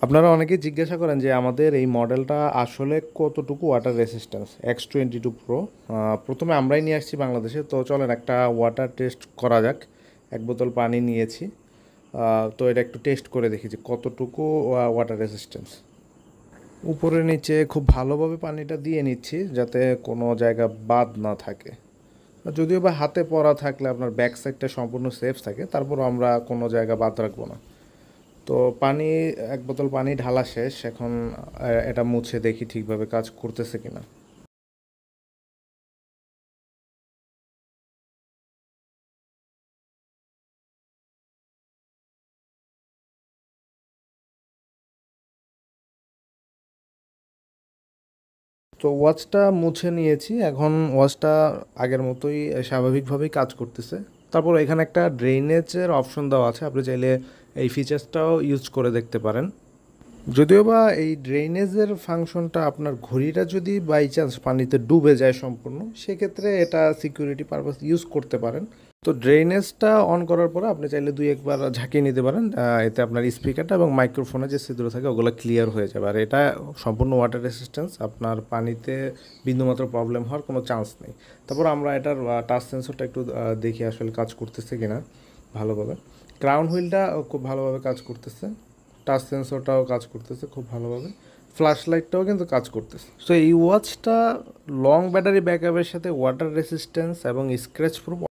আপনারা অনেকেই জিজ্ঞাসা করেন যে আমাদের এই মডেলটা আসলে কতটুকু ওয়াটার রেসিস্ট্যান্স X22 Pro। প্রথমে আমরাই নিয়ে আসছি বাংলাদেশে, তো চলেন একটা ওয়াটার টেস্ট করা যাক। এক বোতল পানি নিয়েছি, তো এটা একটু টেস্ট করে দেখি যে কতটুকু ওয়াটার রেসিস্ট্যান্স। উপরে নিচে খুব ভালোভাবে পানিটা দিয়ে নিচ্ছি যাতে কোনো জায়গা বাদ না থাকে। যদিও বা হাতে পড়া থাকলে আপনার ব্যাক সাইডটা সম্পূর্ণ সেফ থাকে, তারপরও আমরা কোনো জায়গা বাদ রাখবো না। তো পানি, এক বোতল পানি ঢালা শেষ। এখন এটা মুছে দেখি ঠিকভাবে কাজ করতেছে কিনা। তো ওয়াচটা মুছে নিয়েছি, এখন ওয়াচটা আগের মতোই স্বাভাবিকভাবেই কাজ করতেছে। তারপর এখানে একটা ড্রেনেজের অপশন দেওয়া আছে, আপনি চাইলে এই ফিচার্সটাও ইউজ করে দেখতে পারেন। যদিও বা এই ড্রেনেজের ফাংশনটা আপনার ঘড়িটা যদি বাই চান্স পানিতে ডুবে যায় সম্পূর্ণ, সেক্ষেত্রে এটা সিকিউরিটি পারপাস ইউজ করতে পারেন। তো ড্রেনেজটা অন করার পরে আপনি চাইলে দুই একবার ঝাঁকিয়ে নিতে পারেন, এতে আপনার স্পিকারটা এবং মাইক্রোফোনে যে ছিদ্র থাকে ওগুলো ক্লিয়ার হয়ে যাবে। আর এটা সম্পূর্ণ ওয়াটার রেসিস্ট্যান্স, আপনার পানিতে বিন্দুমাত্র প্রবলেম হওয়ার কোনো চান্স নেই। তারপর আমরা এটার টাচ সেন্সরটা একটু দেখি আসলে কাজ করতেছে কিনা ভালোভাবে। ক্রাউন হুইলটা খুব ভালোভাবে কাজ করতেছে, টাচ সেন্সরটাও কাজ করতেছে খুব ভালোভাবে, ফ্ল্যাশ লাইটটাও কিন্তু কাজ করতেছে। সো এই ওয়াচটা লং ব্যাটারি ব্যাকআপের সাথে ওয়াটার রেসিস্ট্যান্স এবং স্ক্র্যাচ প্রুফ